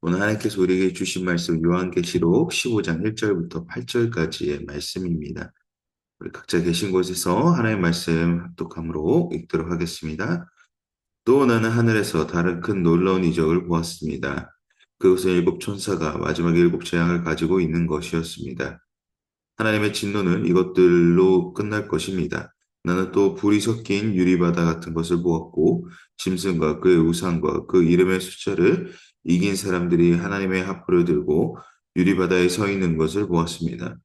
오늘 하나님께서 우리에게 주신 말씀 요한계시록 15장 1절부터 8절까지의 말씀입니다. 우리 각자 계신 곳에서 하나님의 말씀 합독함으로 읽도록 하겠습니다. 또 나는 하늘에서 다른 큰 놀라운 이적을 보았습니다. 그것은 일곱 천사가 마지막 일곱 재앙을 가지고 있는 것이었습니다. 하나님의 진노는 이것들로 끝날 것입니다. 나는 또 불이 섞인 유리바다 같은 것을 보았고 짐승과 그의 우상과 그 이름의 숫자를 이긴 사람들이 하나님의 하프를 들고 유리바다에 서 있는 것을 보았습니다.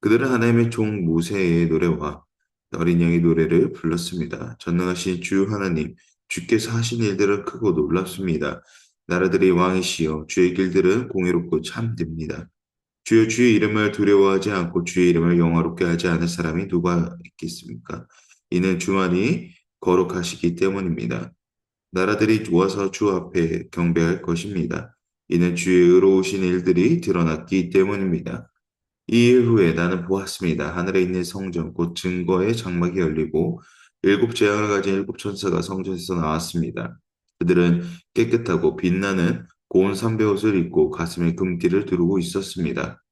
그들은 하나님의 종 모세의 노래와 어린 양의 노래를 불렀습니다. 전능하신 주 하나님, 주께서 하신 일들은 크고 놀랍습니다. 나라들의 왕이시여, 주의 길들은 공의롭고 참됩니다. 주여 주의 이름을 두려워하지 않고 주의 이름을 영화롭게 하지 않을 사람이 누가 있겠습니까? 이는 주만이 거룩하시기 때문입니다. 나라들이 와서 주 앞에 경배할 것입니다. 이는 주의 의로우신 일들이 드러났기 때문입니다. 이 일 후에 나는 보았습니다. 하늘에 있는 성전 곧 증거의 장막이 열리고 일곱 재앙을 가진 일곱 천사가 성전에서 나왔습니다. 그들은 깨끗하고 빛나는 고운 삼베옷을 입고 가슴에 금띠를 두르고 있었습니다.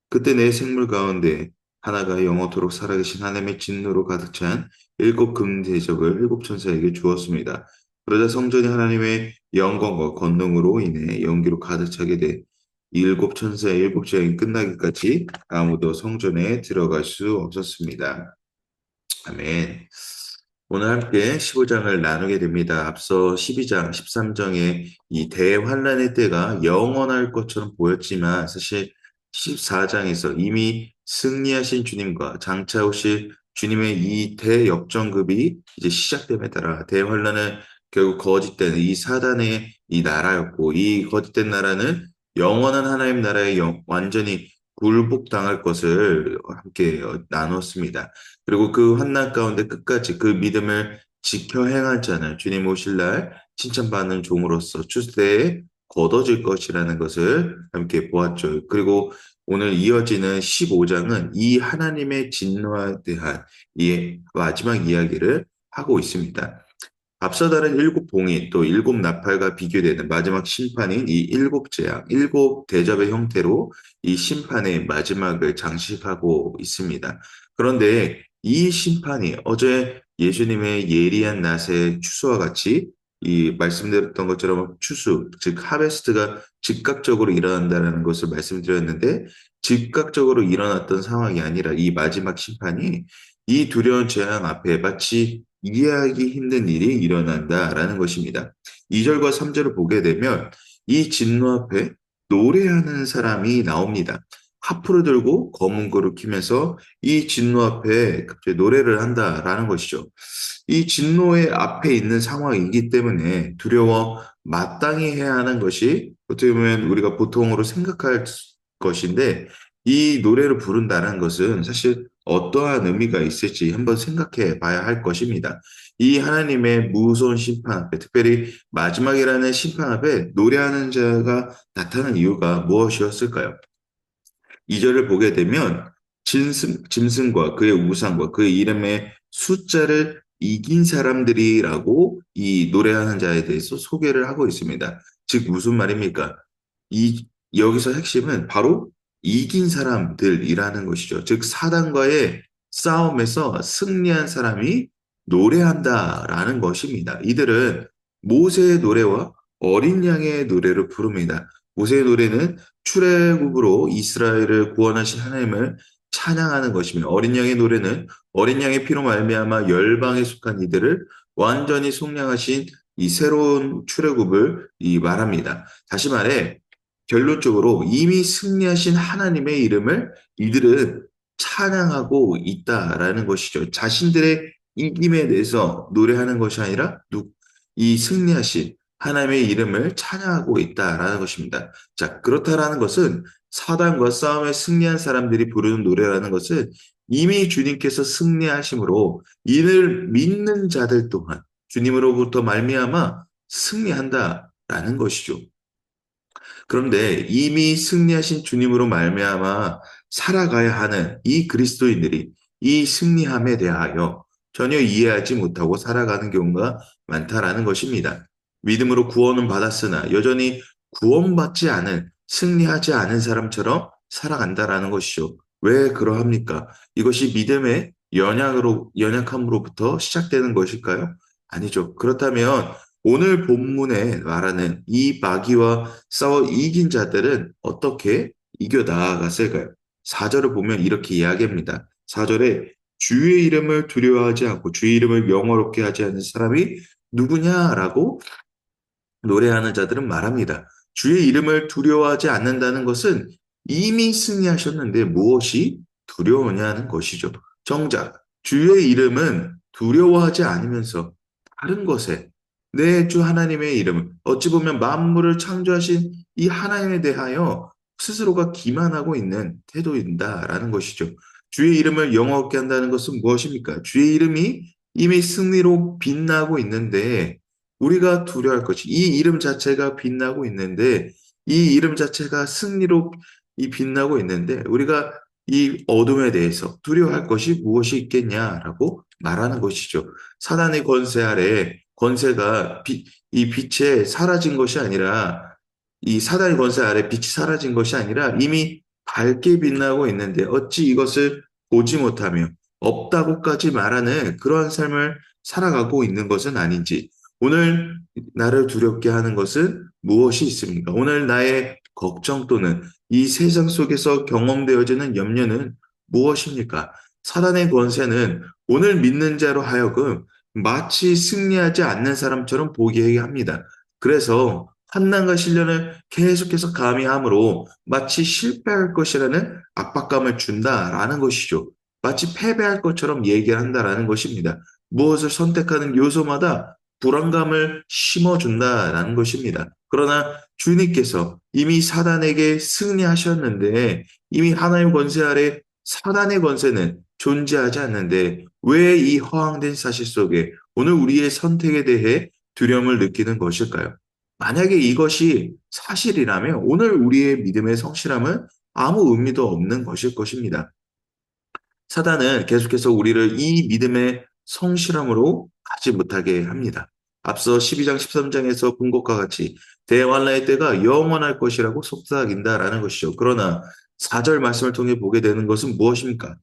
그때 내 생물 가운데 하나가 영원토록 살아계신 하나님의 진노로 가득 찬 일곱 금대접을 일곱 천사에게 주었습니다. 그러자 성전이 하나님의 영광과 권능으로 인해 연기로 가득 차게 돼 일곱 천사의 일곱 재앙이 끝나기까지 아무도 성전에 들어갈 수 없었습니다. 아멘. 오늘 함께 15장을 나누게 됩니다. 앞서 12장, 13장의 이 대환란의 때가 영원할 것처럼 보였지만 사실 14장에서 이미 승리하신 주님과 장차 오실 주님의 이 대역전급이 이제 시작됨에 따라 대환란은 결국 거짓된 이 사단의 이 나라였고 이 거짓된 나라는 영원한 하나님 나라에 완전히 굴복당할 것을 함께 나눴습니다. 그리고 그 환난 가운데 끝까지 그 믿음을 지켜 행한 자는 주님 오실 날 칭찬받는 종으로서 추수대에 거둬질 것이라는 것을 함께 보았죠. 그리고 오늘 이어지는 15장은 이 하나님의 진노에 대한 이 마지막 이야기를 하고 있습니다. 앞서 다른 일곱 봉인 또 일곱 나팔과 비교되는 마지막 심판인 이 일곱 재앙, 일곱 대접의 형태로 이 심판의 마지막을 장식하고 있습니다. 그런데 이 심판이 어제 예수님의 예리한 낫의 추수와 같이 이 말씀드렸던 것처럼 추수, 즉 하베스트가 즉각적으로 일어난다는 것을 말씀드렸는데 즉각적으로 일어났던 상황이 아니라 이 마지막 심판이 이 두려운 재앙 앞에 마치 이해하기 힘든 일이 일어난다라는 것입니다. 2절과 3절을 보게 되면 이 진노 앞에 노래하는 사람이 나옵니다. 하프를 들고 검은 고를 키면서 이 진노 앞에 갑자기 노래를 한다라는 것이죠. 이 진노의 앞에 있는 상황이기 때문에 두려워 마땅히 해야 하는 것이 어떻게 보면 우리가 보통으로 생각할 것인데 이 노래를 부른다는 것은 사실 어떠한 의미가 있을지 한번 생각해 봐야 할 것입니다. 이 하나님의 무서운 심판 앞에, 특별히 마지막이라는 심판 앞에 노래하는 자가 나타난 이유가 무엇이었을까요? 2절을 보게 되면 짐승과 그의 우상과 그의 이름의 숫자를 이긴 사람들이라고 이 노래하는 자에 대해서 소개를 하고 있습니다. 즉 무슨 말입니까? 이 여기서 핵심은 바로 이긴 사람들이라는 것이죠. 즉 사단과의 싸움에서 승리한 사람이 노래한다라는 것입니다. 이들은 모세의 노래와 어린 양의 노래를 부릅니다. 모세의 노래는 출애굽으로 이스라엘을 구원하신 하나님을 찬양하는 것이며 어린 양의 노래는 어린 양의 피로 말미암아 열방에 속한 이들을 완전히 속량하신 이 새로운 출애굽을 이 말합니다. 다시 말해 결론적으로 이미 승리하신 하나님의 이름을 이들은 찬양하고 있다라는 것이죠. 자신들의 이김에 대해서 노래하는 것이 아니라 이 승리하신 하나님의 이름을 찬양하고 있다라는 것입니다. 자, 그렇다라는 것은 사단과 싸움에 승리한 사람들이 부르는 노래라는 것은 이미 주님께서 승리하심으로 이를 믿는 자들 또한 주님으로부터 말미암아 승리한다라는 것이죠. 그런데 이미 승리하신 주님으로 말미암아 살아가야 하는 이 그리스도인들이 이 승리함에 대하여 전혀 이해하지 못하고 살아가는 경우가 많다라는 것입니다. 믿음으로 구원은 받았으나 여전히 구원받지 않은, 승리하지 않은 사람처럼 살아간다라는 것이죠. 왜 그러합니까? 이것이 믿음의 연약함으로부터 시작되는 것일까요? 아니죠. 그렇다면 오늘 본문에 말하는 이 마귀와 싸워 이긴 자들은 어떻게 이겨 나아갔을까요? 4절을 보면 이렇게 이야기합니다. 4절에 주의 이름을 두려워하지 않고 주의 이름을 영어롭게 하지 않는 사람이 누구냐라고 노래하는 자들은 말합니다. 주의 이름을 두려워하지 않는다는 것은 이미 승리하셨는데 무엇이 두려우냐는 것이죠. 정작 주의 이름은 두려워하지 않으면서 다른 것에 내 주 하나님의 이름을 어찌 보면 만물을 창조하신 이 하나님에 대하여 스스로가 기만하고 있는 태도인다라는 것이죠. 주의 이름을 영화롭게 한다는 것은 무엇입니까? 주의 이름이 이미 승리로 빛나고 있는데 우리가 두려워할 것이 이 이름 자체가 빛나고 있는데 이 이름 자체가 승리로 이 빛나고 있는데 우리가 이 어둠에 대해서 두려워할 것이 무엇이 있겠냐라고 말하는 것이죠. 사단의 권세 아래 권세가 이 빛에 사라진 것이 아니라 이 사단의 권세 아래 빛이 사라진 것이 아니라 이미 밝게 빛나고 있는데 어찌 이것을 보지 못하며 없다고까지 말하는 그러한 삶을 살아가고 있는 것은 아닌지 오늘 나를 두렵게 하는 것은 무엇이 있습니까? 오늘 나의 걱정 또는 이 세상 속에서 경험되어지는 염려는 무엇입니까? 사단의 권세는 오늘 믿는 자로 하여금 마치 승리하지 않는 사람처럼 보게 합니다. 그래서 환난과 시련을 계속해서 감히함으로 마치 실패할 것이라는 압박감을 준다라는 것이죠. 마치 패배할 것처럼 얘기를 한다라는 것입니다. 무엇을 선택하는 요소마다 불안감을 심어준다라는 것입니다. 그러나 주님께서 이미 사단에게 승리하셨는데 이미 하나님 권세 아래 사단의 권세는 존재하지 않는데 왜 이 허황된 사실 속에 오늘 우리의 선택에 대해 두려움을 느끼는 것일까요? 만약에 이것이 사실이라면 오늘 우리의 믿음의 성실함은 아무 의미도 없는 것일 것입니다. 사단은 계속해서 우리를 이 믿음의 성실함으로 가지 못하게 합니다. 앞서 12장 13장에서 본 것과 같이 대환란의 때가 영원할 것이라고 속삭인다라는 것이죠. 그러나 4절 말씀을 통해 보게 되는 것은 무엇입니까?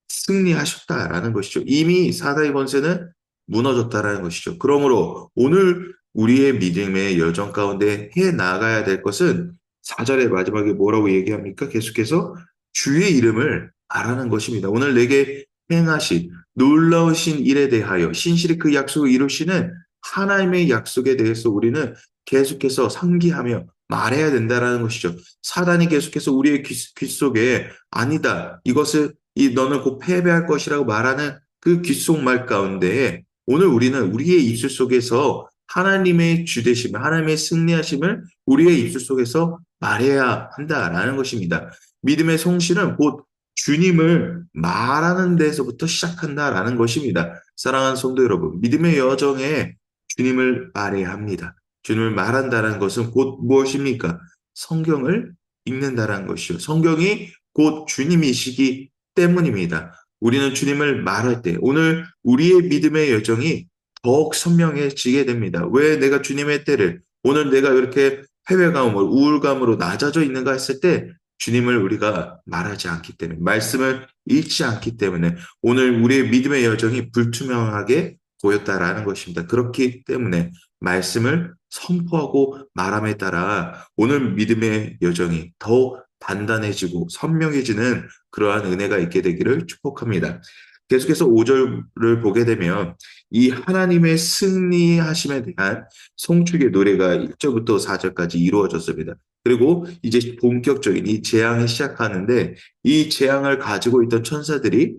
승리하셨다라는 것이죠. 이미 사단의 권세는 무너졌다라는 것이죠. 그러므로 오늘 우리의 믿음의 여정 가운데 해 나가야 될 것은 4절의 마지막에 뭐라고 얘기합니까? 계속해서 주의 이름을 말하는 것입니다. 오늘 내게 행하신 놀라우신 일에 대하여 신실히 그 약속을 이루시는 하나님의 약속에 대해서 우리는 계속해서 상기하며 말해야 된다라는 것이죠. 사단이 계속해서 우리의 귀 속에 아니다. 이것을 너는 곧 패배할 것이라고 말하는 그 귓속말 가운데 오늘 우리는 우리의 입술 속에서 하나님의 주되심을, 하나님의 승리하심을 우리의 입술 속에서 말해야 한다라는 것입니다. 믿음의 성실은 곧 주님을 말하는 데서부터 시작한다라는 것입니다. 사랑하는 성도 여러분, 믿음의 여정에 주님을 말해야 합니다. 주님을 말한다는 것은 곧 무엇입니까? 성경을 읽는다라는 것이요. 성경이 곧 주님이시기 때문입니다. 우리는 주님을 말할 때 오늘 우리의 믿음의 여정이 더욱 선명해지게 됩니다. 왜 내가 주님의 때를 오늘 내가 이렇게 패배감으로 우울감으로 낮아져 있는가 했을 때 주님을 우리가 말하지 않기 때문에 말씀을 읽지 않기 때문에 오늘 우리의 믿음의 여정이 불투명하게 보였다라는 것입니다. 그렇기 때문에 말씀을 선포하고 말함에 따라 오늘 믿음의 여정이 더욱 단단해지고 선명해지는 그러한 은혜가 있게 되기를 축복합니다. 계속해서 5절을 보게 되면 이 하나님의 승리하심에 대한 송축의 노래가 1절부터 4절까지 이루어졌습니다. 그리고 이제 본격적인 이 재앙이 시작하는데 이 재앙을 가지고 있던 천사들이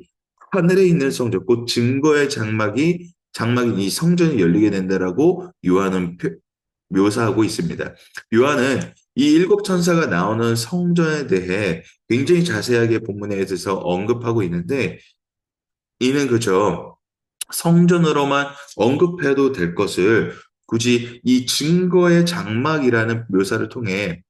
하늘에 있는 성전, 곧 증거의 장막인 이 성전이 열리게 된다라고 요한은 묘사하고 있습니다. 요한은 이 일곱 천사가 나오는 성전에 대해 굉장히 자세하게 본문에 대해서 언급하고 있는데 이는 그저 성전으로만 언급해도 될 것을 굳이 이 증거의 장막이라는 묘사를 통해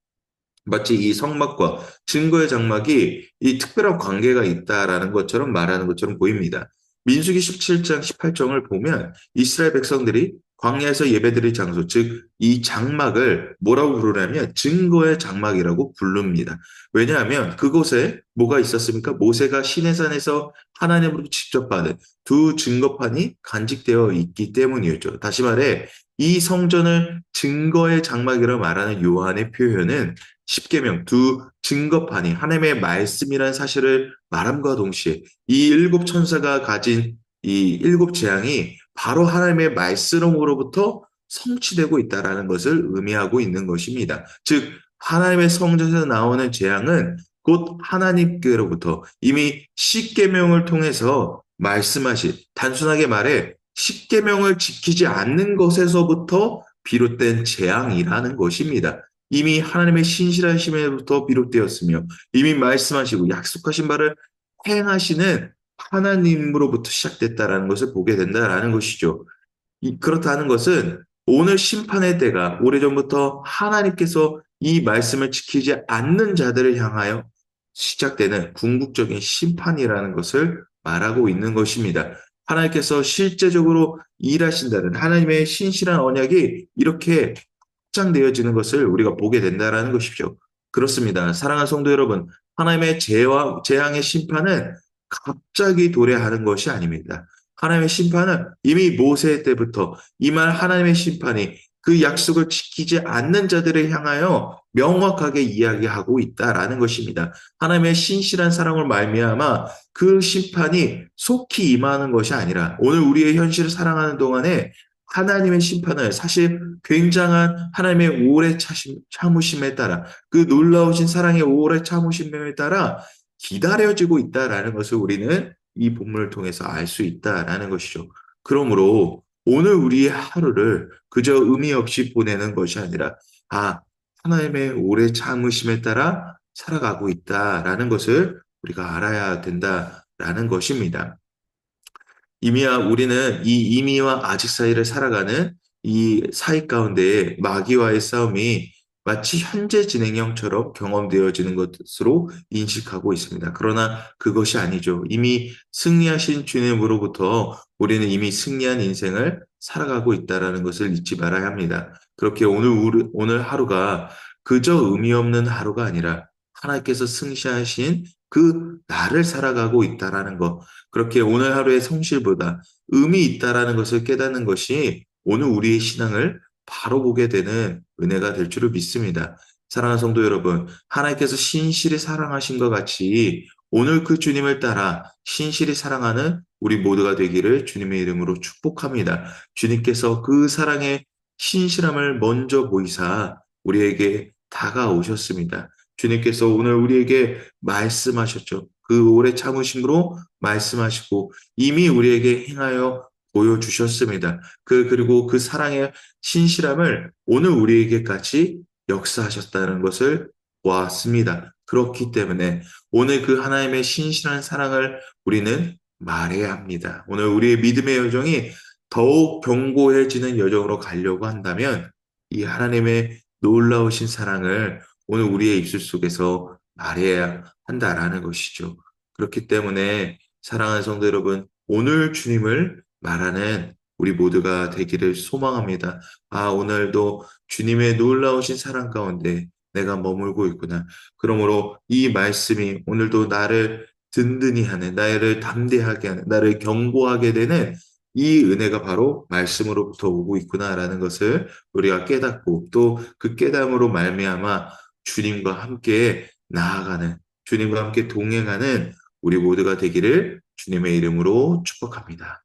마치 이 성막과 증거의 장막이 이 특별한 관계가 있다라는 것처럼 말하는 것처럼 보입니다. 민수기 17장 18절을 보면 이스라엘 백성들이 광야에서 예배드릴 장소, 즉 이 장막을 뭐라고 부르냐면 증거의 장막이라고 부릅니다. 왜냐하면 그곳에 뭐가 있었습니까? 모세가 시내산에서 하나님으로 직접 받은 두 증거판이 간직되어 있기 때문이었죠. 다시 말해 이 성전을 증거의 장막이라 말하는 요한의 표현은 십계명 두 증거판이 하나님의 말씀이라는 사실을 말함과 동시에 이 일곱 천사가 가진 이 일곱 재앙이 바로 하나님의 말씀으로부터 성취되고 있다라는 것을 의미하고 있는 것입니다. 즉 하나님의 성전에서 나오는 재앙은 곧 하나님께로부터 이미 십계명을 통해서 말씀하신 단순하게 말해 십계명을 지키지 않는 것에서부터 비롯된 재앙이라는 것입니다. 이미 하나님의 신실하심에부터 비롯되었으며 이미 말씀하시고 약속하신 바를 행하시는 하나님으로부터 시작됐다라는 것을 보게 된다라는 것이죠. 그렇다는 것은 오늘 심판의 때가 오래전부터 하나님께서 이 말씀을 지키지 않는 자들을 향하여 시작되는 궁극적인 심판이라는 것을 말하고 있는 것입니다. 하나님께서 실제적으로 일하신다는 하나님의 신실한 언약이 이렇게 확장되어지는 것을 우리가 보게 된다는 것이죠. 그렇습니다. 사랑하는 성도 여러분, 하나님의 재앙의 심판은 갑자기 도래하는 것이 아닙니다. 하나님의 심판은 이미 모세 때부터 임할 하나님의 심판이 그 약속을 지키지 않는 자들을 향하여 명확하게 이야기하고 있다라는 것입니다. 하나님의 신실한 사랑을 말미암아 그 심판이 속히 임하는 것이 아니라 오늘 우리의 현실을 사랑하는 동안에 하나님의 심판을 사실 굉장한 하나님의 오래 참으심에 따라 그 놀라우신 사랑의 오래 참으심에 따라 기다려지고 있다라는 것을 우리는 이 본문을 통해서 알 수 있다라는 것이죠. 그러므로 오늘 우리의 하루를 그저 의미 없이 보내는 것이 아니라 하나님의 오래 참으심에 따라 살아가고 있다라는 것을 우리가 알아야 된다라는 것입니다. 이미야 우리는 이 이미와 아직 사이를 살아가는 이 사이 가운데에 마귀와의 싸움이 마치 현재 진행형처럼 경험되어지는 것으로 인식하고 있습니다. 그러나 그것이 아니죠. 이미 승리하신 주님으로부터 우리는 이미 승리한 인생을 살아가고 있다는 것을 잊지 말아야 합니다. 그렇게 오늘 하루가 그저 의미 없는 하루가 아니라 하나님께서 승리하신 그 나를 살아가고 있다는 것, 그렇게 오늘 하루의 성실보다 의미 있다라는 것을 깨닫는 것이 오늘 우리의 신앙을 바로 보게 되는 은혜가 될 줄을 믿습니다. 사랑하는 성도 여러분, 하나님께서 신실히 사랑하신 것 같이 오늘 그 주님을 따라 신실히 사랑하는 우리 모두가 되기를 주님의 이름으로 축복합니다. 주님께서 그 사랑의 신실함을 먼저 보이사 우리에게 다가오셨습니다. 주님께서 오늘 우리에게 말씀하셨죠. 그 오래 참으심으로 말씀하시고 이미 우리에게 행하여 보여주셨습니다. 그리고 그 사랑의 신실함을 오늘 우리에게까지 역사하셨다는 것을 보았습니다. 그렇기 때문에 오늘 그 하나님의 신실한 사랑을 우리는 말해야 합니다. 오늘 우리의 믿음의 여정이 더욱 견고해지는 여정으로 가려고 한다면 이 하나님의 놀라우신 사랑을 오늘 우리의 입술 속에서 말해야 한다라는 것이죠. 그렇기 때문에 사랑하는 성도 여러분, 오늘 주님을 말하는 우리 모두가 되기를 소망합니다. 오늘도 주님의 놀라우신 사랑 가운데 내가 머물고 있구나. 그러므로 이 말씀이 오늘도 나를 든든히 하는, 나를 담대하게 하는, 나를 경고하게 되는 이 은혜가 바로 말씀으로부터 오고 있구나라는 것을 우리가 깨닫고 또 그 깨달음으로 말미암아 주님과 함께 나아가는, 주님과 함께 동행하는 우리 모두가 되기를 주님의 이름으로 축복합니다.